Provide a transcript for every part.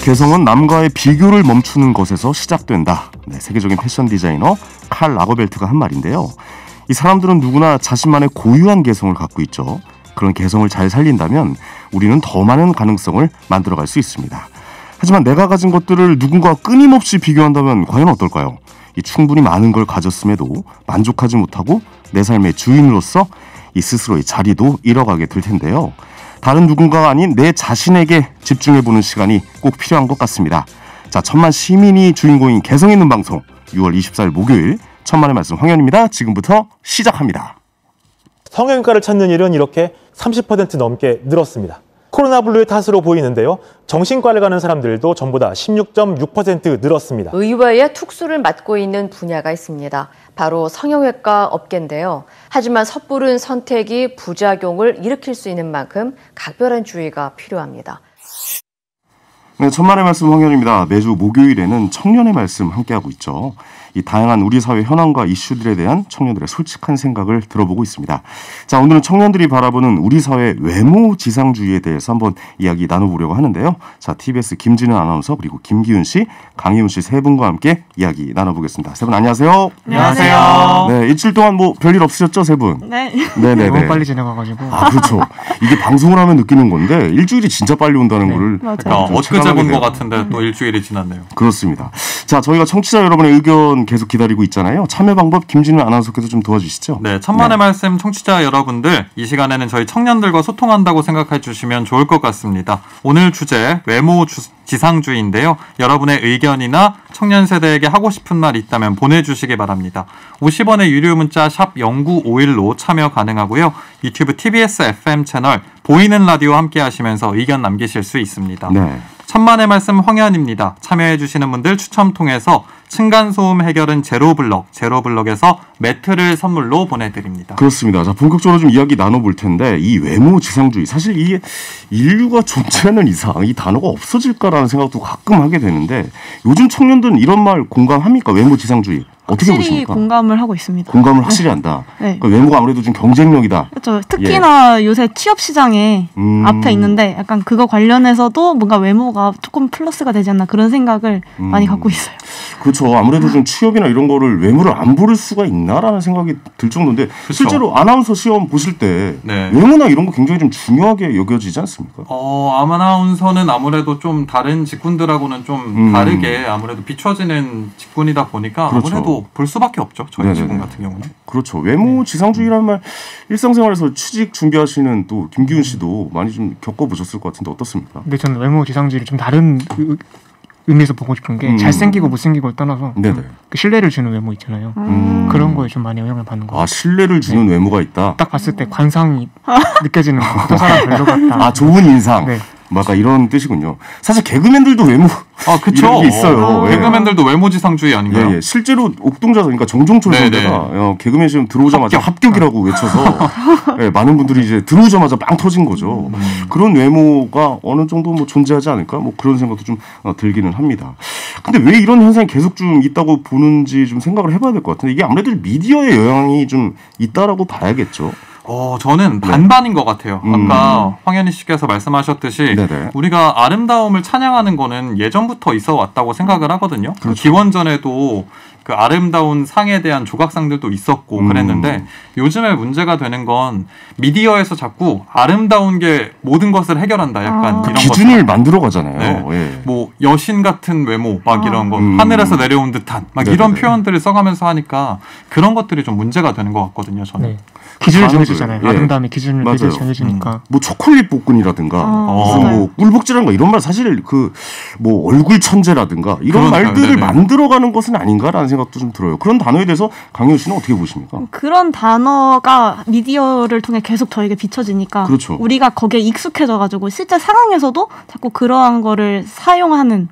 개성은 남과의 비교를 멈추는 것에서 시작된다. 네, 세계적인 패션 디자이너 칼 라거벨트가 한 말인데요. 이 사람들은 누구나 자신만의 고유한 개성을 갖고 있죠. 그런 개성을 잘 살린다면 우리는 더 많은 가능성을 만들어갈 수 있습니다. 하지만 내가 가진 것들을 누군가와 끊임없이 비교한다면 과연 어떨까요? 이 충분히 많은 걸 가졌음에도 만족하지 못하고 내 삶의 주인으로서 이 스스로의 자리도 잃어가게 될 텐데요. 다른 누군가가 아닌 내 자신에게 집중해보는 시간이 꼭 필요한 것 같습니다. 자, 천만 시민이 주인공인 개성 있는 방송 6월 24일 목요일 천만의 말씀 황현입니다. 지금부터 시작합니다. 성형외과를 찾는 일은 이렇게 30% 넘게 늘었습니다. 코로나 블루의 탓으로 보이는데요. 정신과를 가는 사람들도 전보다 16.6% 늘었습니다. 의외의 특수를 맡고 있는 분야가 있습니다. 바로 성형외과 업계인데요. 하지만 섣부른 선택이 부작용을 일으킬 수 있는 만큼 각별한 주의가 필요합니다. 네, 천만의 말씀 황현입니다. 매주 목요일에는 청년의 말씀 함께하고 있죠. 이 다양한 우리 사회 현황과 이슈들에 대한 청년들의 솔직한 생각을 들어보고 있습니다. 자, 오늘은 청년들이 바라보는 우리 사회 외모 지상주의에 대해서 한번 이야기 나눠보려고 하는데요. 자, TBS 김진은 아나운서 그리고 김기훈 씨, 강희훈 씨 세 분과 함께 이야기 나눠보겠습니다. 세 분 안녕하세요. 안녕하세요. 네, 일주일 동안 뭐 별일 없으셨죠, 세 분? 네. 네네네. 너무 빨리 지나가가지고. 아, 그렇죠. 이게 방송을 하면 느끼는 건데 일주일이 진짜 빨리 온다는 거를 엊그제 본 것 같은데 또 일주일이 지났네요. 그렇습니다. 자, 저희가 청취자 여러분의 의견 계속 기다리고 있잖아요. 참여 방법 김진우 아나운서께서 좀 도와주시죠. 네, 천만의 말씀 청취자 여러분들, 이 시간에는 저희 청년들과 소통한다고 생각해 주시면 좋을 것 같습니다. 오늘 주제 외모 지상주의인데요. 여러분의 의견이나 청년 세대에게 하고 싶은 말 있다면 보내주시기 바랍니다. 50원의 유료 문자 샵 0951로 참여 가능하고요. 유튜브 TBS FM 채널 보이는 라디오 함께 하시면서 의견 남기실 수 있습니다. 네. 천만의 말씀 황현입니다. 참여해 주시는 분들 추첨 통해서 층간소음 해결은 제로블럭에서 매트를 선물로 보내드립니다. 그렇습니다. 자, 본격적으로 좀 이야기 나눠볼 텐데 이 외모 지상주의, 사실 이게 인류가 존재하는 이상 이 단어가 없어질까라는 생각도 가끔 하게 되는데 요즘 청년들은 이런 말 공감합니까? 외모 지상주의. 어떻게 확실히 보십니까? 공감을 하고 있습니다. 공감을 확실히 한다. 네. 그러니까 외모가 아무래도 좀 경쟁력이다. 그렇죠. 특히나 요새 취업 시장에 앞에 있는데 약간 그거 관련해서도 뭔가 외모가 조금 플러스가 되지 않나 그런 생각을 많이 갖고 있어요. 그렇죠. 아무래도 좀 취업이나 이런 거를 외모를 안 부를 수가 있나라는 생각이 들 정도인데 그렇죠. 실제로 아나운서 시험 보실 때 네. 외모나 이런 거 굉장히 좀 중요하게 여겨지지 않습니까? 아나운서는 아무래도 좀 다른 직군들하고는 좀 다르게 아무래도 비춰지는 직군이다 보니까 그렇죠. 아무래도 볼 수밖에 없죠. 저희 직군 같은 경우는. 그렇죠. 외모 지상주의라는 말 일상생활에서 취직 준비하시는 또 김기훈 씨도 많이 좀 겪어보셨을 것 같은데 어떻습니까? 근데 저는 외모 지상주의를 좀 다른 의미에서 보고 싶은 게 잘생기고 못생기고를 떠나서 그 신뢰를 주는 외모 있잖아요. 그런 거에 좀 많이 영향을 받는 것 같아요. 아, 신뢰를 주는 외모가 있다? 딱 봤을 때 관상이 느껴지는 거. 저 사람 별로 같다. 아, 좋은 인상. 네. 뭔가 이런 뜻이군요. 사실 개그맨들도 외모 그쵸. 있어요. 개그맨들도 외모 지상주의 아닌가요? 예. 실제로 옥동자 그러니까 정종철 선배가 개그맨 시험 들어오자마자 합격이라고 외쳐서 많은 분들이 이제 들어오자마자 빵 터진 거죠. 그런 외모가 어느 정도 뭐 존재하지 않을까? 뭐 그런 생각도 좀 들기는 합니다. 근데 왜 이런 현상이 계속 좀 있다고 보는지 좀 생각을 해봐야 될 것 같은데 이게 아무래도 미디어의 영향이 좀 있다라고 봐야겠죠. 저는 반반인 것 같아요. 아까 황현희 씨께서 말씀하셨듯이 우리가 아름다움을 찬양하는 거는 예전부터 있어 왔다고 생각을 하거든요. 그렇죠. 기원전에도 그 아름다운 상에 대한 조각상들도 있었고 그랬는데 요즘에 문제가 되는 건 미디어에서 자꾸 아름다운 게 모든 것을 해결한다. 약간 이런 기준을 것들. 만들어 가잖아요. 네. 예. 뭐 여신 같은 외모 막 이런 거 하늘에서 내려온 듯한 막 이런 표현들을 써가면서 하니까 그런 것들이 좀 문제가 되는 것 같거든요. 저는. 네. 기준을 정해주잖아요. 아름다움의 기준을 미디어 정해주니까. 뭐 초콜릿 복근이라든가 무슨 뭐 꿀복지라든가 이런 말 사실 그 뭐 얼굴 천재라든가 이런 말들을 만들어가는 것은 아닌가라는 생각도 좀 들어요. 그런 단어에 대해서 강효 씨는 어떻게 보십니까? 그런 단어가 미디어를 통해 계속 저에게 비춰지니까 그렇죠. 우리가 거기에 익숙해져가지고 실제 상황에서도 자꾸 그러한 거를 사용하는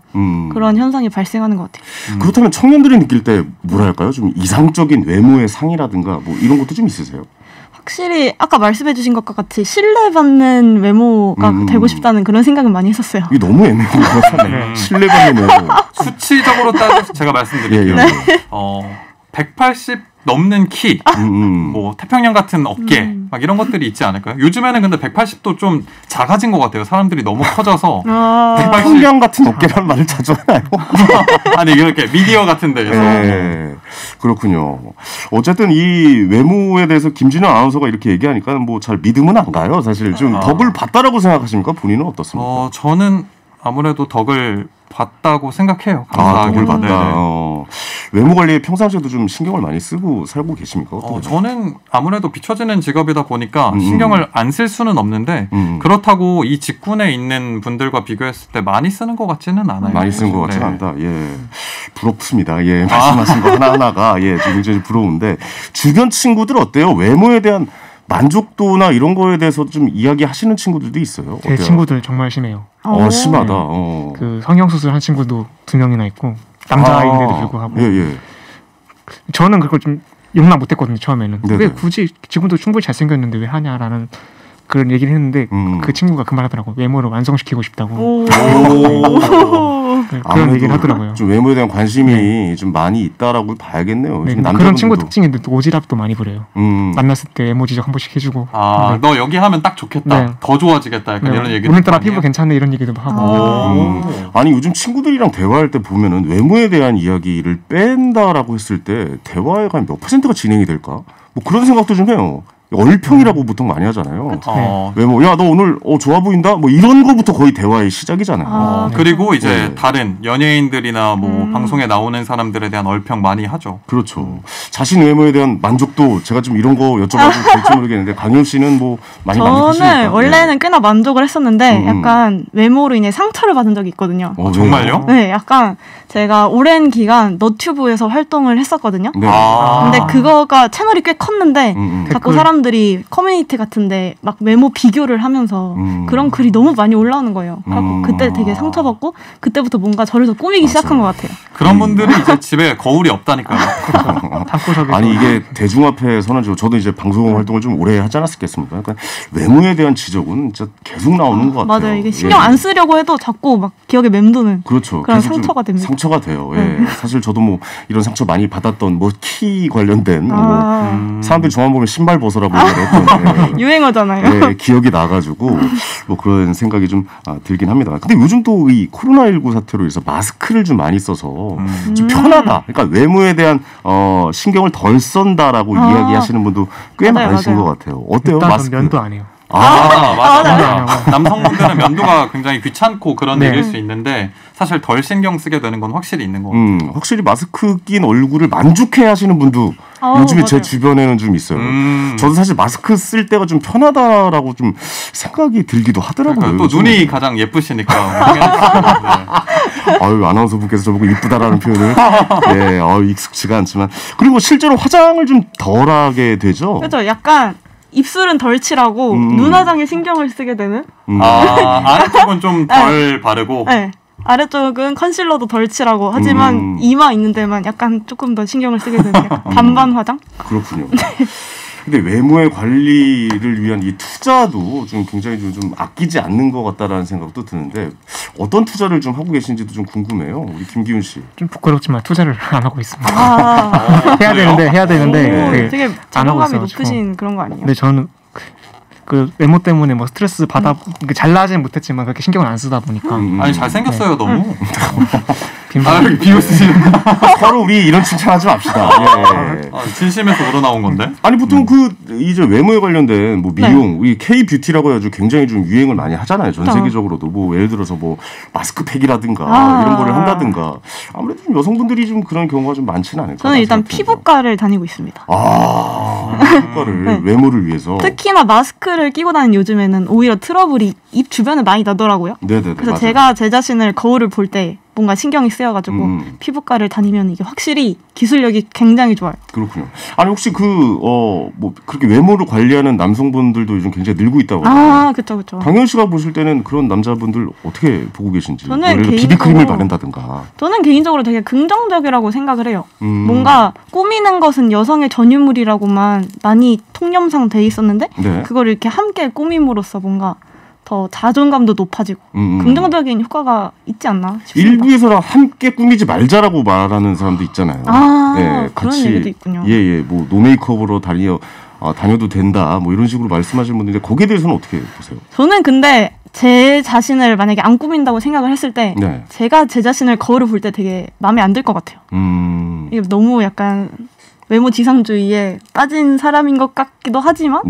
그런 현상이 발생하는 것 같아요. 그렇다면 청년들이 느낄 때 뭐랄까요? 좀 이상적인 외모의 상이라든가 뭐 이런 것도 좀 있으세요? 확실히 아까 말씀해주신 것과 같이 신뢰받는 외모가 되고 싶다는 그런 생각은 많이 했었어요. 이게 너무 애매한 것 같아요. 신뢰받는 외모. 수치적으로 따져서 제가 말씀드릴게요. 180 넘는 키, 뭐 태평양 같은 어깨, 막 이런 것들이 있지 않을까요? 요즘에는 근데 180도 좀 작아진 것 같아요. 사람들이 너무 커져서. 180... 태평양 같은 어깨라는 말을 자주 하나요? 아니 이렇게 미디어 같은 데에서. 네, 그렇군요. 어쨌든 이 외모에 대해서 김진우 아나운서가 이렇게 얘기하니까 뭐 잘 믿음은 안 가요. 사실 좀 덕을 봤다라고 생각하십니까? 본인은 어떻습니까? 저는 아무래도 덕을 봤다고 생각해요. 덕을 봤다. 외모 관리에 평상시에도 좀 신경을 많이 쓰고 살고 계십니까? 저는 아무래도 비춰지는 직업이다 보니까 신경을 안 쓸 수는 없는데 그렇다고 이 직군에 있는 분들과 비교했을 때 많이 쓰는 것 같지는 않아요. 많이 쓰는 것 같지는 않다. 예, 부럽습니다. 예, 말씀하신 거 하나하나가 예, 굉장히 부러운데 주변 친구들 어때요? 외모에 대한 만족도나 이런 거에 대해서 좀 이야기하시는 친구들도 있어요. 제 친구들 정말 심해요. 심하다. 네. 그 성형수술 한 친구도 2명이나 있고 남자인데도 불구하고. 예. 저는 그걸 좀 용납 못했거든요. 처음에는. 네네. 왜 굳이 지금도 충분히 잘생겼는데 왜 하냐라는 그런 얘기를 했는데 그 친구가 그 말하더라고요. 외모를 완성시키고 싶다고. 네, 그런 얘기를 하더라고요. 좀 외모에 대한 관심이 좀 많이 있다라고 봐야겠네요. 네, 그런 친구 특징인데 또 오지랖도 많이 부려요. 만났을 때 외모 지적 한 번씩 해주고. 네. 너 여기 하면 딱 좋겠다. 네. 더 좋아지겠다. 약간 이런 얘기도. 오늘따라 피부 괜찮네 이런 얘기도 하고. 아니 요즘 친구들이랑 대화할 때 보면은 외모에 대한 이야기를 뺀다라고 했을 때 대화가 몇 %가 진행이 될까? 뭐 그런 생각도 좀 해요. 얼평이라고 보통 많이 하잖아요. 외모, 야, 너 오늘 좋아 보인다? 뭐 이런 거부터 거의 대화의 시작이잖아요. 그리고 이제 다른 연예인들이나 뭐 방송에 나오는 사람들에 대한 얼평 많이 하죠. 그렇죠. 자신 외모에 대한 만족도 제가 좀 이런 거 여쭤봐도 될지 모르겠는데 강효 씨는 뭐 많이 만족하십니까? 저는 원래는 꽤나 만족을 했었는데 약간 외모로 인해 상처를 받은 적이 있거든요. 정말요? 네, 약간 제가 오랜 기간 너튜브에서 활동을 했었거든요. 네. 근데 그거가 채널이 꽤 컸는데 자꾸 사람들이 커뮤니티 같은데 막 외모 비교를 하면서 그런 글이 너무 많이 올라오는 거예요. 그래서 그때 되게 상처받고 그때부터 뭔가 저를 더 꾸미기 시작한 것 같아요. 그런 분들이 이제 집에 거울이 없다니까요. 아니 이게 대중 앞에서는 저도 이제 방송 활동을 좀 오래 하지 않았겠습니까? 그러니까 외모에 대한 지적은 진짜 계속 나오는 것 같아요. 맞아요. 이게 신경 안 쓰려고 해도 자꾸 막 기억에 맴도는 그렇죠. 그런 상처가 됩니다. 상처가 돼요. 예. 사실 저도 뭐 이런 상처 많이 받았던 뭐 키 관련된 뭐 사람들이 저만 보면 신발 벗으라고 했던 유행어잖아요. 예, 기억이 나가지고 뭐 그런 생각이 좀 들긴 합니다. 근데 요즘 또 이 코로나19 사태로 인해서 마스크를 좀 많이 써서 좀 편하다. 그러니까 외모에 대한 신경을 덜 쓴다라고 이야기하시는 분도 꽤 많으신 것 같아요. 어때요? 마스크 면도 안 해요. 맞아요. 남성분들은 면도가 굉장히 귀찮고 그런 일일 수 있는데 사실 덜 신경 쓰게 되는 건 확실히 있는 것 같아요. 확실히 마스크 낀 얼굴을 만족해 하시는 분도 요즘에 맞아요. 제 주변에는 좀 있어요. 저도 사실 마스크 쓸 때가 좀 편하다라고 좀 생각이 들기도 하더라고요. 그러니까 또 눈이 가장 예쁘시니까. 아유, 아나운서 분께서 저보고 이쁘다라는 표현을 익숙치가 않지만 그리고 실제로 화장을 좀 덜하게 되죠. 그렇죠. 약간 입술은 덜 칠하고 눈화장에 신경을 쓰게 되는. 아래쪽은 좀 덜 바르고. 네. 아래쪽은 컨실러도 덜 칠하고 하지만 이마 있는 데만 약간 조금 더 신경을 쓰게 되는 반반 화장? 그렇군요. 근데 외모의 관리를 위한 이 투자도 좀 굉장히 좀 아끼지 않는 것 같다라는 생각도 드는데 어떤 투자를 좀 하고 계신지도 좀 궁금해요. 우리 김기훈 씨. 좀 부끄럽지만 투자를 안 하고 있습니다. 해야 되는데 되게 자존감이 높으신 그런 거 아니에요? 근데 저는 그 외모 때문에 뭐 스트레스 받아 잘나지는 못했지만 그렇게 신경을 안 쓰다 보니까 아니 잘생겼어요 너무. 비웃으시는 서로 우리 이런 칭찬하지 맙시다. 진심에서 우러나온 건데. 아니 보통 이제 외모에 관련된 뭐 미용, 이 K-뷰티라고 해가지고 굉장히 좀 유행을 많이 하잖아요. 전 세계적으로도 뭐 예를 들어서 뭐 마스크팩이라든가 이런 거를 한다든가 아무래도 좀 여성분들이 좀 그런 경우가 좀 많지는 않을까. 저는 일단 피부과를 다니고 있습니다. 피부과를 외모를 위해서. 특히나 마스크를 끼고 다니는 요즘에는 오히려 트러블이 입 주변에 많이 나더라고요. 네네네. 그래서 제가 제 자신을 거울을 볼 때 뭔가 신경이 쓰여가지고 피부과를 다니면 이게 확실히 기술력이 굉장히 좋아요. 그렇군요. 아니 혹시 뭐 그렇게 외모를 관리하는 남성분들도 요즘 굉장히 늘고 있다고. 그렇죠. 강현 씨가 보실 때는 그런 남자분들 어떻게 보고 계신지. 저는 예를 들어 비비크림을 바른다든가. 저는 개인적으로 되게 긍정적이라고 생각을 해요. 뭔가 꾸미는 것은 여성의 전유물이라고만 많이 통념상 돼 있었는데 그걸 이렇게 함께 꾸밈으로써 뭔가 더 자존감도 높아지고 긍정적인 효과가 있지 않나 싶습니다. 일부에서랑 함께 꾸미지 말자라고 말하는 사람도 있잖아요. 네, 그런 얘기도 있군요. 뭐 노메이크업으로 다녀도 된다. 뭐 이런 식으로 말씀하시는 분들인데 거기에 대해서는 어떻게 보세요? 저는 근데 제 자신을 만약에 안 꾸민다고 생각을 했을 때 제가 제 자신을 거울을 볼 때 되게 마음에 안 들 것 같아요. 이게 너무 약간 외모 지상주의에 빠진 사람인 것 같기도 하지만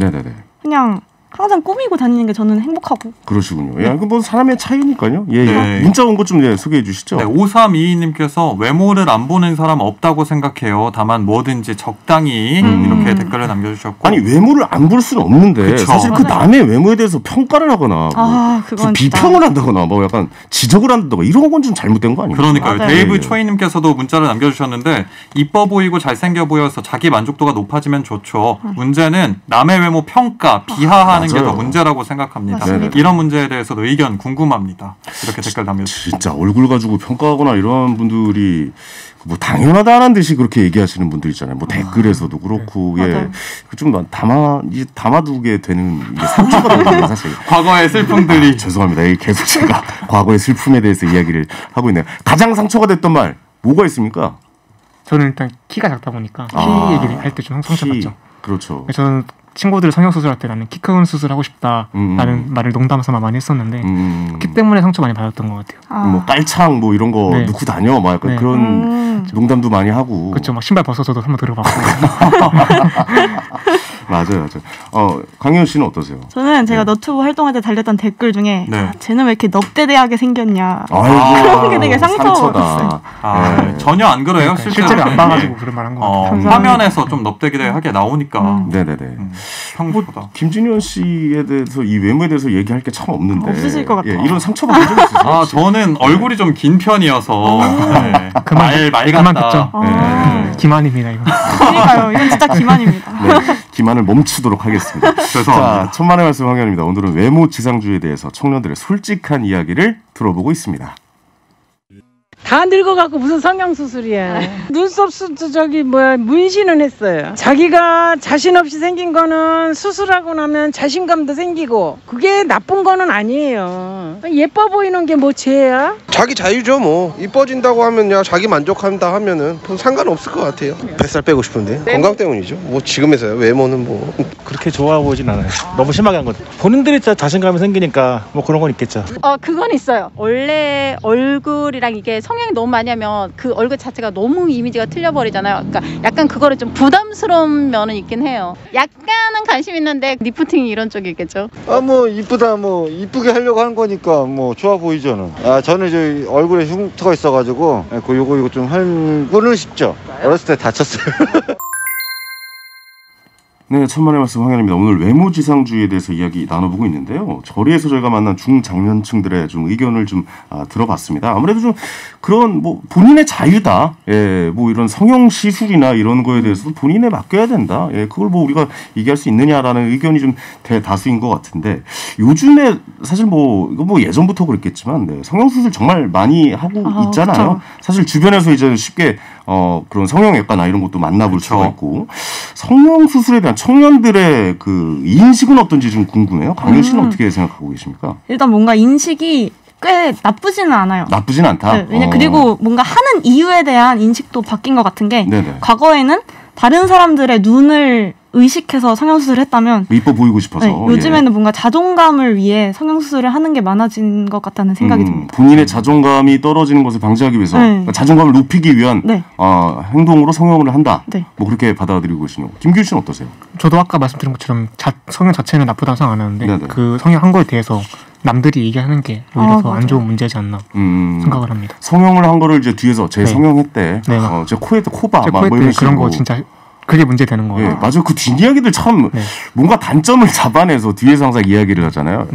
그냥 항상 꾸미고 다니는 게 저는 행복하고. 그러시군요. 예, 뭐 사람의 차이니까요. 예. 문자 온 것 좀 소개해 주시죠. 5322님께서 외모를 안 보는 사람 없다고 생각해요. 다만 뭐든지 적당히 이렇게 댓글을 남겨주셨고. 아니 외모를 안 볼 수는 없는데 그쵸. 사실 그 남의 외모에 대해서 평가를 하거나 그건 비평을 한다거나 뭐 약간 지적을 한다거나 이런 건 좀 잘못된 거 아니에요? 그러니까요. 데이브 초이님께서도 문자를 남겨주셨는데 이뻐 보이고 잘생겨 보여서 자기 만족도가 높아지면 좋죠. 문제는 남의 외모 평가, 비하하는 게 더 문제라고 생각합니다. 이런 문제에 대해서도 의견 궁금합니다. 이렇게 댓글 남겨주세요. 진짜 얼굴 가지고 평가하거나 이런 분들이 뭐 당연하다는 듯이 그렇게 얘기하시는 분들 있잖아요. 뭐 댓글에서도 그렇고 좀 담아두게 되는 게 상처가 되는 사실. 과거의 슬픔들이 죄송합니다. 계속 제가 과거의 슬픔에 대해서 이야기를 하고 있네요. 가장 상처가 됐던 말 뭐가 있습니까? 저는 일단 키가 작다 보니까 키 얘기를 할 때 좀 상처받죠. 그렇죠. 저는 친구들 성형수술할 때 나는 키 큰 수술하고 싶다라는 말을 농담삼아 많이 했었는데 키 때문에 상처 많이 받았던 것 같아요. 뭐 깔창 뭐 이런 거 넣고 다녀 막 약간 그런 농담도 많이 하고. 그렇죠. 막 신발 벗어서도 한번 들어봤고. 맞아요. 강현 씨는 어떠세요? 저는 제가 너튜브 활동할 때 달렸던 댓글 중에 쟤는 왜 이렇게 넙대대하게 생겼냐. 그런 게 되게 상처였어요. 전혀 안 그래요. 실제로 안 봐가지고 그런 말 한 거 같아요. 화면에서 좀 넙대대하게 나오니까. 네네네. 평소보다. 김진현 씨에 대해서 이 외모에 대해서 얘기할 게 참 없는데 없으실 것 같아요. 이런 상처받은 적 있으세요? 저는 얼굴이 좀 긴 편이어서 말 같다. 기만입니다 이거. 그러니까요. 이건 진짜 기만입니다. 기만을 멈추도록 하겠습니다. 죄송합니다. 자, 천만의 말씀 황현입니다. 오늘은 외모 지상주의에 대해서 청년들의 솔직한 이야기를 들어보고 있습니다. 다 늙어갖고 무슨 성형수술이야. 눈썹 문신은 했어요. 자기가 자신 없이 생긴 거는 수술하고 나면 자신감도 생기고 그게 나쁜 거는 아니에요. 예뻐 보이는 게 뭐 죄야? 자기 자유죠 뭐. 이뻐진다고 하면 자기 만족한다 하면은 상관없을 것 같아요. 뱃살 빼고 싶은데 건강 때문이죠. 뭐 지금에서야 외모는 뭐 그렇게 좋아 보이진 않아요. 너무 심하게 한 거죠. 본인들이 자신감이 생기니까 뭐 그런 건 있겠죠. 그건 있어요. 원래 얼굴이랑 이게 성형이 너무 많이 하면 그 얼굴 자체가 너무 이미지가 틀려버리잖아요. 그러니까 약간 그거를 좀 부담스러운 면은 있긴 해요. 약간은 관심 있는데 리프팅 이런 쪽이 있겠죠. 뭐 이쁘다 뭐 이쁘게 하려고 하는 거니까 뭐 좋아 보이죠. 저는 이제 얼굴에 흉터가 있어가지고 요거 좀 하고는 싶죠. 어렸을 때 다쳤어요. 네, 천만의 말씀 황현입니다. 오늘 외모 지상주의에 대해서 이야기 나눠보고 있는데요. 저리에서 저희가 만난 중장년층들의 좀 의견을 좀 들어봤습니다. 아무래도 좀 그런 뭐 본인의 자유다. 뭐 이런 성형 시술이나 이런 거에 대해서도 본인에 맡겨야 된다. 그걸 뭐 우리가 얘기할 수 있느냐라는 의견이 좀 대다수인 것 같은데 요즘에 사실 이거 예전부터 그랬겠지만 성형 수술 정말 많이 하고 있잖아요. 그쵸. 사실 주변에서 이제 쉽게 그런 성형외과나 이런 것도 만나볼 수가 있고 성형 수술에 대한 청년들의 그 인식은 어떤지 좀 궁금해요. 강현 씨는 어떻게 생각하고 계십니까? 일단 뭔가 인식이 꽤 나쁘지는 않아요. 나쁘진 않다. 그리고 뭔가 하는 이유에 대한 인식도 바뀐 것 같은 게 과거에는 다른 사람들의 눈을 의식해서 성형수술을 했다면 이뻐 보이고 싶어서 요즘에는 뭔가 자존감을 위해 성형수술을 하는 게 많아진 것 같다는 생각이 듭니다. 본인의 자존감이 떨어지는 것을 방지하기 위해서 그러니까 자존감을 높이기 위한 행동으로 성형을 한다. 뭐 그렇게 받아들이고 계시네요. 김규 씨는 어떠세요? 저도 아까 말씀드린 것처럼 성형 자체는 나쁘다고 생각 안 하는데 그 성형한 거에 대해서 남들이 얘기하는 게 오히려 더 안 좋은 문제지 않나 생각을 합니다. 성형을 한 거를 이제 뒤에서 제 성형했대. 제 코에 코봐 막 뭐 이런 그런 거 진짜 그게 문제 되는 거예요. 맞아요. 그 뒷이야기들 참 뭔가 단점을 잡아내서 뒤에서 항상 이야기를 하잖아요.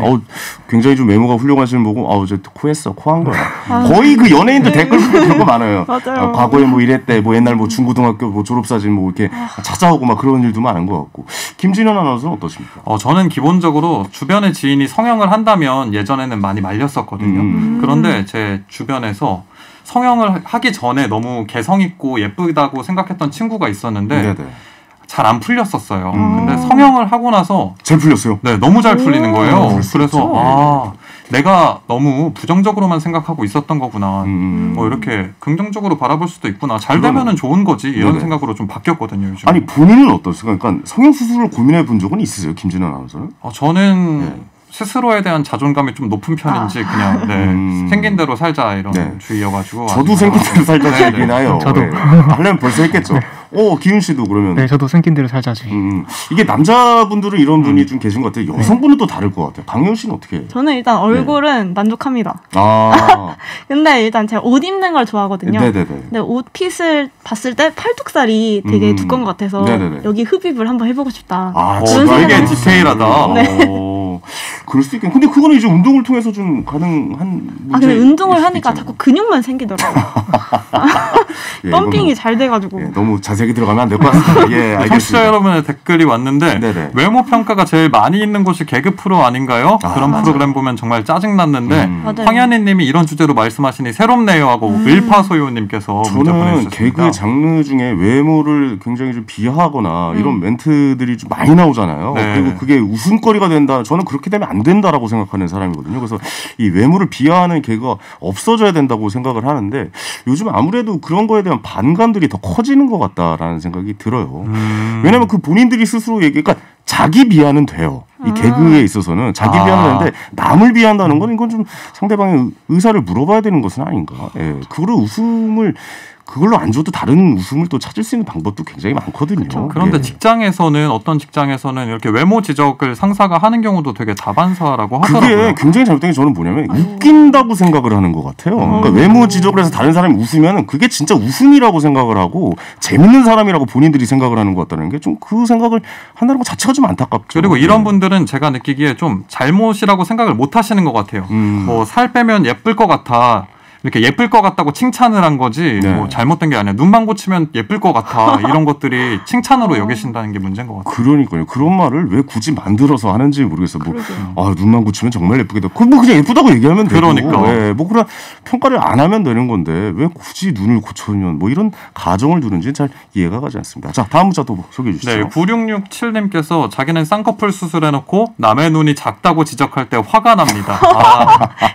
굉장히 좀 외모가 훌륭하시는 보고 저 코했어. 코한 거야. 거의 그 연예인들 댓글 그런 거 많아요. 맞아요. 과거에 뭐 이랬대. 뭐 옛날 뭐 중고등학교 뭐 졸업사진 뭐 이렇게 찾아오고 막 그런 일도 많은 것 같고. 김진현 아나운서는 어떠십니까? 저는 기본적으로 주변의 지인이 성형을 한다면 예전에는 많이 말렸었거든요. 그런데 제 주변에서 성형을 하기 전에 너무 개성 있고 예쁘다고 생각했던 친구가 있었는데 잘 안 풀렸었어요. 근데 성형을 하고 나서 잘 풀렸어요. 네, 너무 잘 풀리는 거예요. 그래서 내가 너무 부정적으로만 생각하고 있었던 거구나. 뭐 이렇게 긍정적으로 바라볼 수도 있구나. 잘 되면은 좋은 거지. 이런 네네. 생각으로 좀 바뀌었거든요. 요즘. 아니 본인은 어떻습니까? 그러니까 성형 수술을 고민해 본 적은 있으세요, 김진아 아나운서는? 저는 스스로에 대한 자존감이 좀 높은 편인지 그냥 생긴 대로 살자 이런 주의여가지고. 저도 생긴 대로 살자 주의긴 해요. 저도 하려면 벌써 했겠죠. 기훈 씨도 그러면. 네, 저도 생긴 대로 살자 주의. 이게 남자분들은 이런 분이 좀 계신 것 같아요. 여성분은 또 다를 것 같아요. 강혜원 씨는 어떻게 해요? 저는 일단 얼굴은 만족합니다. 근데 일단 제가 옷 입는 걸 좋아하거든요. 네네네. 근데 옷핏을 봤을 때 팔뚝살이 되게 두꺼운 것 같아서 여기 흡입을 한번 해보고 싶다. 되게 디테일하다. 그럴 수도 있겠네. 근데 그거는 이제 운동을 통해서 좀 가능한 문제. 근데 운동을 하니까 자꾸 근육만 생기더라고요. 펌핑이 잘 돼가지고. 너무 자세하게 들어가면 안 될 것 같습니다. 알겠습니다. 청취자 여러분의 댓글이 왔는데 외모 평가가 제일 많이 있는 곳이 개그 프로 아닌가요? 그런 프로그램 보면 정말 짜증났는데 황현희님이 이런 주제로 말씀하시니 새롭네요 하고 일파소요님께서 문자 보내주셨습니다. 저는 개그 장르 중에 외모를 굉장히 좀 비하하거나 이런 멘트들이 좀 많이 나오잖아요. 그리고 그게 웃음거리가 된다. 저는 그렇게 되면 안 된다라고 생각하는 사람이거든요. 그래서 이 외모를 비하하는 개그가 없어져야 된다고 생각을 하는데 요즘 아무래도 그런 거에 대한 반감들이 더 커지는 것 같다라는 생각이 들어요. 왜냐하면 그 본인들이 스스로 그러니까 자기 비하는 돼요. 이 개그에 있어서는 자기 비하는 되는데 남을 비한다는 건 이건 좀 상대방의 의사를 물어봐야 되는 것은 아닌가. 그거를 그걸로 안 줘도 다른 웃음을 또 찾을 수 있는 방법도 굉장히 많거든요. 그렇죠. 그런데 직장에서는 어떤 직장에서는 이렇게 외모 지적을 상사가 하는 경우도 되게 다반사라고 하더라고요. 그게 굉장히 잘못된 게 저는 뭐냐면 웃긴다고 생각을 하는 것 같아요. 그러니까 외모 지적을 해서 다른 사람이 웃으면 그게 진짜 웃음이라고 생각을 하고 재밌는 사람이라고 본인들이 생각을 하는 것 같다는 게 좀 그 생각을 한다는 것 자체가 좀 안타깝죠. 그리고 이런 분들은 제가 느끼기에 좀 잘못이라고 생각을 못 하시는 것 같아요. 뭐 살 빼면 예쁠 것 같아. 이렇게 예쁠 것 같다고 칭찬을 한 거지 뭐 잘못된 게 아니야. 눈만 고치면 예쁠 것 같아. 이런 것들이 칭찬으로 여기신다는 게 문제인 것 같아요. 그러니까요. 그런 말을 왜 굳이 만들어서 하는지 모르겠어요. 눈만 고치면 정말 예쁘겠다. 그럼 그냥 예쁘다고 얘기하면 되고. 그러니까. 뭐 그런 평가를 안 하면 되는 건데 왜 굳이 눈을 고쳐면 뭐 이런 가정을 두는지는 잘 이해가 가지 않습니다. 자, 다음 문자 또 소개해 주시죠. 네, 9667님께서 자기는 쌍꺼풀 수술해놓고 남의 눈이 작다고 지적할 때 화가 납니다.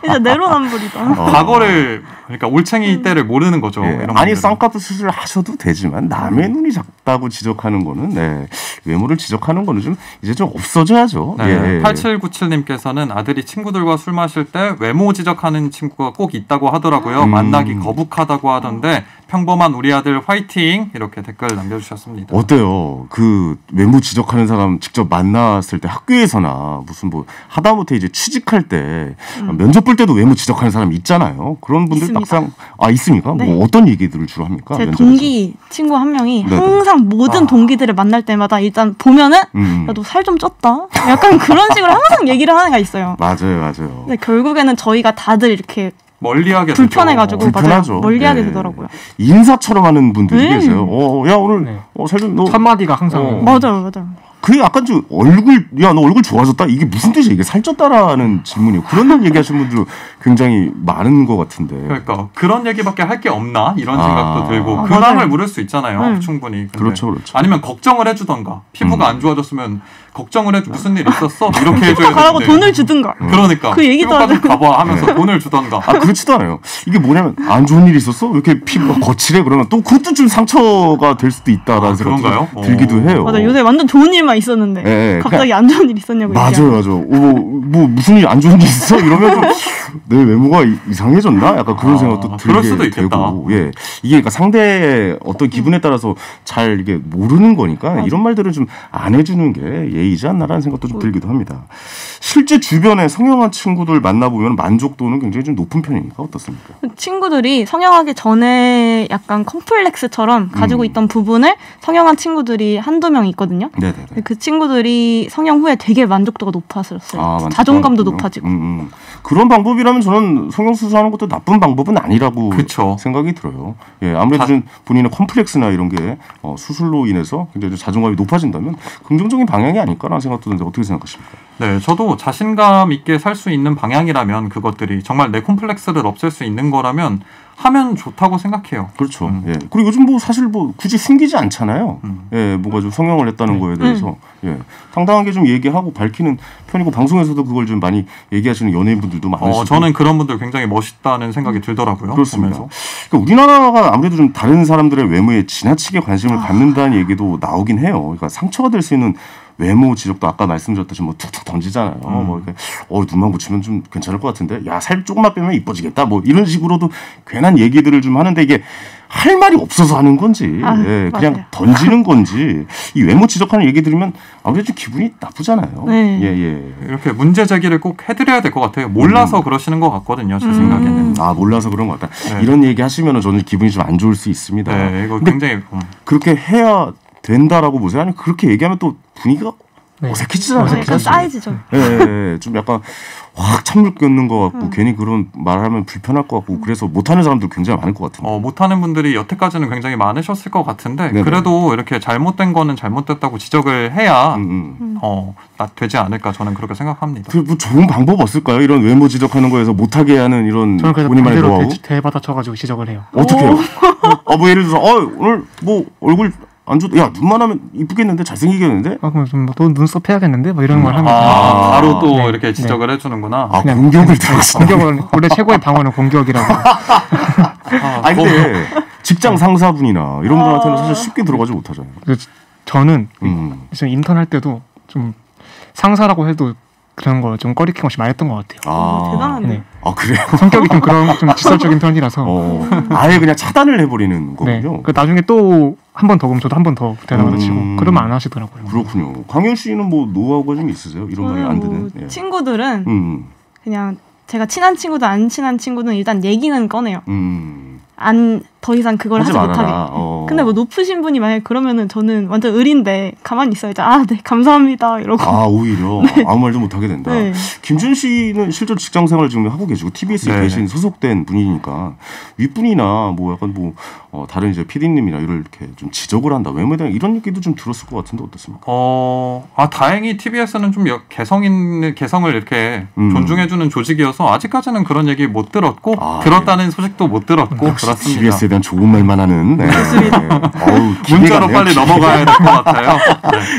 진짜 내로남불이다. 과거를 그러니까 올챙이 때를 모르는 거죠. 아니 쌍꺼풀 수술을 하셔도 되지만 남의 눈이 작다고 지적하는 거는 외모를 지적하는 거는 좀 이제 좀 없어져야죠. 8797님께서는 아들이 친구들과 술 마실 때 외모 지적하는 친구가 꼭 있다고 하더라고요. 만나기 거북하다고 하던데 평범한 우리 아들 화이팅 이렇게 댓글 남겨주셨습니다. 어때요? 그 외모 지적하는 사람 직접 만났을 때 학교에서나 무슨 뭐 하다못해 이제 취직할 때 면접 볼 때도 외모 지적하는 사람 있잖아요. 그런 분들 막상 있습니까? 뭐 어떤 얘기들을 주로 합니까? 제 동기 친구 한 명이 항상 모든 동기들을 만날 때마다 일단 보면은 야, 너 살 좀 쪘다. 약간 그런 식으로 항상 얘기를 하는 애가 있어요. 맞아요. 근데 결국에는 저희가 다들 이렇게 멀리하게 불편해가지고 맞아요. 멀리하게 되더라고요. 인사처럼 하는 분들이 계세요. 야 오늘 살 좀 너 첫 마디가 항상 맞아요. 그게 약간 좀 너 얼굴 좋아졌다? 이게 무슨 뜻이야? 이게 살쪘다라는 질문이에요. 그런 얘기하시는 분들 굉장히 많은 것 같은데. 그러니까 그런 얘기밖에 할 게 없나? 이런 생각도 들고 근황을 물을 수 있잖아요. 충분히. 그렇죠. 아니면 걱정을 해주던가. 피부가 안 좋아졌으면 걱정을 해줘. 무슨 일 있었어? 이렇게 해줘야 가라고 돈을 주든가. 그러니까. 그 얘기도 피부과 좀 가봐 하면서 돈을 주던가. 그렇지도 않아요. 이게 뭐냐면 안 좋은 일 있었어? 왜 이렇게 피부가 거칠해? 그러면 또 그것도 좀 상처가 될 수도 있다라는 생각이 들기도 해요. 맞아. 요새 완전 좋은 일만 있었는데 갑자기 안 좋은 일 있었냐고. 맞아. 뭐 무슨 일 안 좋은 일 있어? 이러면 내 외모가 이상해졌나? 약간 그런 생각도 들게 되고. 이게 그러니까 상대의 어떤 기분에 따라서 잘 이게 모르는 거니까 이런 말들은 좀 안 해주는 게 예의지 않나라는 생각도 좀 들기도 합니다. 실제 주변에 성형한 친구들 만나보면 만족도는 굉장히 좀 높은 편입니까? 어떻습니까? 친구들이 성형하기 전에 약간 컴플렉스처럼 가지고 있던 부분을 성형한 친구들이 한두 명 있거든요. 네네네. 그 친구들이 성형 후에 되게 만족도가 높아졌어요. 자존감도 높아지고. 그런 방법이라면 저는 성형수술하는 것도 나쁜 방법은 아니라고 생각이 들어요. 아무래도 좀 본인의 컴플렉스나 이런 게 수술로 인해서 굉장히 자존감이 높아진다면 긍정적인 방향이 아닐까라는 생각도 드는데 어떻게 생각하십니까? 네, 저도 자신감 있게 살 수 있는 방향이라면 그것들이 정말 내 콤플렉스를 없앨 수 있는 거라면 하면 좋다고 생각해요. 그렇죠. 예. 그리고 요즘 뭐 사실 뭐 굳이 숨기지 않잖아요. 예, 뭔가 좀 성형을 했다는 거에 대해서 예, 당당하게 좀 얘기하고 밝히는 편이고 방송에서도 그걸 좀 많이 얘기하시는 연예인분들도 많으시고. 저는 그런 분들 굉장히 멋있다는 생각이 들더라고요. 그렇습니다. 그러니까 우리나라가 아무래도 좀 다른 사람들의 외모에 지나치게 관심을 갖는다는 얘기도 나오긴 해요. 그러니까 상처가 될 수 있는 외모 지적도 아까 말씀드렸듯이 뭐 툭툭 던지잖아요. 뭐 이렇게 눈만 붙이면 좀 괜찮을 것 같은데, 야, 살 조금만 빼면 이뻐지겠다. 뭐 이런 식으로도 괜한 얘기들을 좀 하는데 이게 할 말이 없어서 하는 건지, 예, 그냥 던지는 건지, 이 외모 지적하는 얘기 들으면 아무래도 좀 기분이 나쁘잖아요. 네. 예, 예. 이렇게 문제 제기를 꼭 해드려야 될 것 같아요. 몰라서 그러시는 것 같거든요, 제 생각에는. 아, 몰라서 그런 것 같다. 네. 이런 얘기 하시면 저는 기분이 좀 안 좋을 수 있습니다. 네, 이거 굉장히 그렇게 해야 된다라고 보세요? 아니 그렇게 얘기하면 또 분위기가 어색해지잖아요. 약간 쌓이지죠. 예, 예, 좀 약간 확 찬물 껴는 것 같고 괜히 그런 말하면 불편할 것 같고 그래서 못하는 사람들 굉장히 많을 것 같은데. 못하는 분들이 여태까지는 굉장히 많으셨을 것 같은데 네네. 그래도 이렇게 잘못된 거는 잘못됐다고 지적을 해야 되지 않을까 저는 그렇게 생각합니다. 뭐 좋은 방법 없을까요? 이런 외모 지적하는 거에서 못하게 하는 이런 저는 그래서 본인만의 노하우. 대받아쳐가지고 지적을 해요. 어떻게 해요? 뭐 예를 들어서 오늘 뭐 얼굴 안 좋다. 야, 눈만 하면 이쁘겠는데 잘생기겠는데? 그럼 좀 또 눈썹 해야겠는데? 뭐 이런 걸 하면 바로 또 이렇게 지적을 해주는구나. 공격을 들어가시네. 공격을 원래 최고의 방어는 공격이라고. 근데 직장 상사분이나 이런 분한테는 사실 쉽게 들어가지 못하잖아요. 저는 인턴 할 때도 좀 상사라고 해도 그런 거 좀 꺼리낌 없이 말했던 것 같아요. 대단하네. 네. 그래요? 성격이 좀 그런 좀 직설적인 편이라서 아예 그냥 차단을 해버리는 거군요. 네. 나중에 또 한 번 더 그럼 저도 한 번 더 대답을 치고 그러면 안 하시더라고요. 그렇군요. 강현 씨는 뭐 노하우가 좀 있으세요? 이런 말이 안 되는. 뭐 친구들은 그냥 제가 친한 친구도 안 친한 친구는 일단 얘기는 꺼내요. 더 이상 그걸 하지 못하게. 근데 뭐 높으신 분이 만약에 그러면은 저는 완전 을인데 가만히 있어야죠. 네, 감사합니다 이러고. 오히려 아무 말도 못하게 된다. 네. 김준 씨는 실제로 직장 생활을 지금 하고 계시고 TBS에 계신 소속된 분이니까 윗분이나 뭐 약간 뭐 다른 이제 PD님이나 이렇게 좀 지적을 한다. 외모에 대한 이런 얘기도 좀 들었을 것 같은데 어떻습니까? 다행히 TBS는 좀 개성을 이렇게 존중해주는 조직이어서 아직까지는 그런 얘기 못 들었고 들었다는 소식도 못 들었고 그렇습니다. TBS에 대한 좋은 말만 하는. 네. 문자로 빨리 넘어가야 될 것 같아요.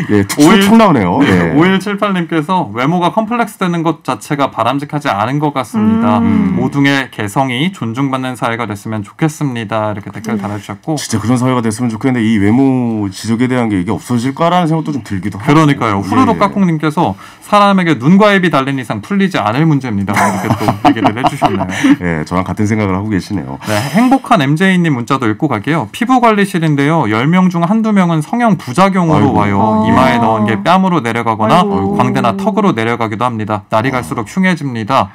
네. 툭 나오네요. 5178님께서 외모가 컴플렉스 되는 것 자체가 바람직하지 않은 것 같습니다. 모두의 개성이 존중받는 사회가 됐으면 좋겠습니다. 이렇게 댓글 달아주셨고. 진짜 그런 사회가 됐으면 좋겠는데 이 외모 지적에 대한 게 이게 없어질까라는 생각도 좀 들기도 하고. 그러니까요. 후루룩 까꿍님께서 사람에게 눈과 입이 달린 이상 풀리지 않을 문제입니다. 이렇게 또 얘기를 해주셨네요. 네, 저랑 같은 생각을 하고 계시네요. 네, 행복한 MJ님 문자도 읽고 갈게요. 피부관리실인데요. 10명 중 한두 명은 성형 부작용으로 와요. 이마에 넣은 게 뺨으로 내려가거나 광대나 턱으로 내려가기도 합니다. 날이 갈수록 흉해집니다.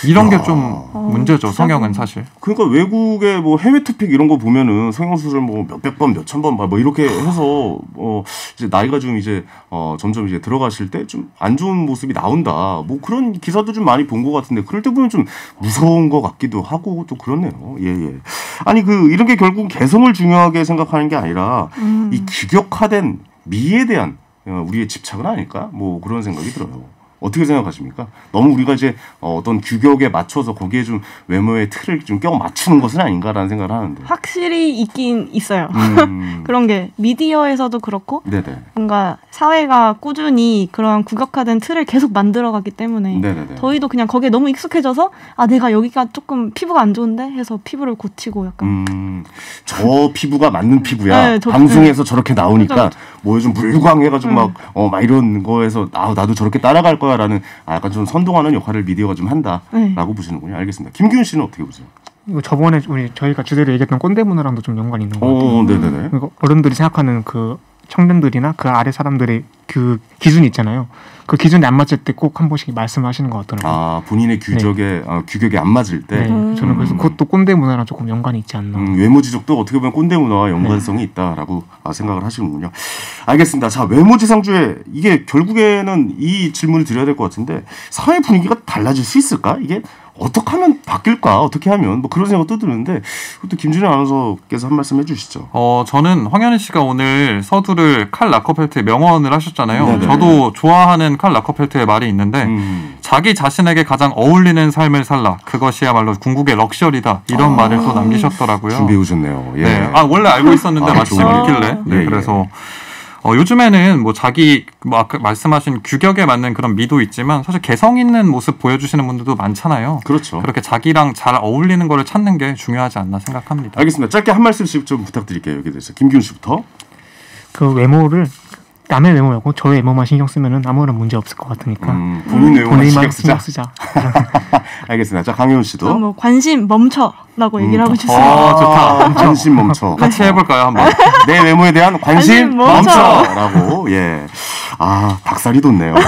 이런 게 좀 문제죠. 성형은 사실. 그러니까 외국의 뭐 해외 투픽 이런 거 보면은 성형 수술 뭐 몇백 번, 몇천 번 뭐 이렇게 해서 이제 나이가 좀 이제 점점 이제 들어가실 때 좀 안 좋은 모습이 나온다. 뭐 그런 기사도 좀 많이 본 것 같은데 그럴 때 보면 좀 무서운 것 같기도 하고 또 그렇네요. 예. 아니 이런 게 결국 개성을 중요하게 생각하는 게 아니라 이 규격화된 미에 대한 우리의 집착은 아닐까? 뭐 그런 생각이 들어요. 어떻게 생각하십니까? 너무 우리가 이제 어떤 규격에 맞춰서 거기에 좀 외모의 틀을 좀 껴 맞추는 것은 아닌가라는 생각을 하는데. 확실히 있긴 있어요. 그런 게 미디어에서도 그렇고 네네. 뭔가 사회가 꾸준히 그런 규격화된 틀을 계속 만들어가기 때문에 네네네. 저희도 그냥 거기에 너무 익숙해져서 내가 여기가 조금 피부가 안 좋은데 해서 피부를 고치고 약간 저 피부가 맞는 피부야. 방송에서 저렇게 나오니까 뭐 요즘 물광해가지고 막 이런 거에서 나도 저렇게 따라갈 거야. 라는 약간 좀 선동하는 역할을 미디어가 좀 한다라고 보시는군요. 알겠습니다. 김기훈 씨는 어떻게 보세요? 이거 저번에 저희가 주제로 얘기했던 꼰대 문화랑도 좀 연관이 있는 것 같아요. 네네네. 어른들이 생각하는 그 청년들이나 그 아래 사람들의 그 기준이 있잖아요. 그 기준에 안 맞을 때 꼭 한 번씩 말씀하시는 것 같더라고요. 본인의 규격에 안 맞을 때. 저는 그래서 그것도 꼰대 문화랑 조금 연관이 있지 않나. 외모 지적도 어떻게 보면 꼰대 문화와 연관성이 있다라고 생각을 하시는군요. 알겠습니다. 자, 외모 지상주의 이게 결국에는 이 질문을 드려야 될 것 같은데 사회 분위기가 달라질 수 있을까? 이게 어떻게 하면 바뀔까? 어떻게 하면 뭐 그런 생각도 드는데 또 김준현 아나운서께서 한 말씀 해주시죠. 저는 황현희 씨가 오늘 서두를 칼 라커펠트의 명언을 하셨잖아요. 네네. 저도 좋아하는 칼 라커펠트의 말이 있는데 자기 자신에게 가장 어울리는 삶을 살라. 그것이야말로 궁극의 럭셔리다. 이런 말을 또 남기셨더라고요. 준비해 오셨네요. 예. 네. 원래 알고 있었는데 마침 있길래. 네, 그래서 요즘에는 뭐 자기 아까 말씀하신 규격에 맞는 그런 미도 있지만 사실 개성 있는 모습 보여주시는 분들도 많잖아요. 그렇죠. 그렇게 자기랑 잘 어울리는 거를 찾는 게 중요하지 않나 생각합니다. 알겠습니다. 짧게 한 말씀씩 좀 부탁드릴게요. 여기에 대해서 김기훈 씨부터. 그 외모를 남의 외모 말고 저의 외모만 신경 쓰면은 아무런 문제 없을 것 같으니까 본인 외모만 신경 쓰자. 알겠습니다. 자, 강효은 씨도. 뭐 관심 멈춰라고 얘기를 하고 싶어요. 좋다. 관심 멈춰. 같이 해볼까요 한번? 내 외모에 대한 관심 멈춰라고. 예. 닭살이 돋네요. 예.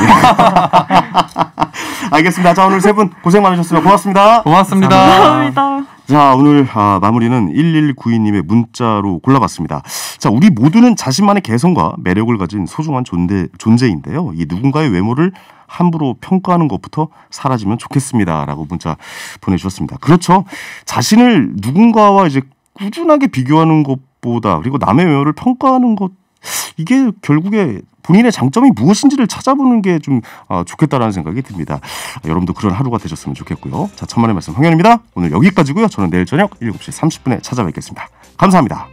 알겠습니다. 자, 오늘 세 분 고생 많으셨습니다. 고맙습니다. 고맙습니다. 감사합니다. 자, 오늘 마무리는 1192님의 문자로 골라봤습니다. 자, 우리 모두는 자신만의 개성과 매력을 가진 소중한 존재인데요. 이 누군가의 외모를 함부로 평가하는 것부터 사라지면 좋겠습니다라고 문자 보내주셨습니다. 그렇죠. 자신을 누군가와 이제 꾸준하게 비교하는 것보다 그리고 남의 외모를 평가하는 것 이게 결국에 본인의 장점이 무엇인지를 찾아보는 게 좀 좋겠다라는 생각이 듭니다. 여러분도 그런 하루가 되셨으면 좋겠고요. 자, 천만의 말씀 황현입니다. 오늘 여기까지고요. 저는 내일 저녁 7시 30분에 찾아뵙겠습니다. 감사합니다.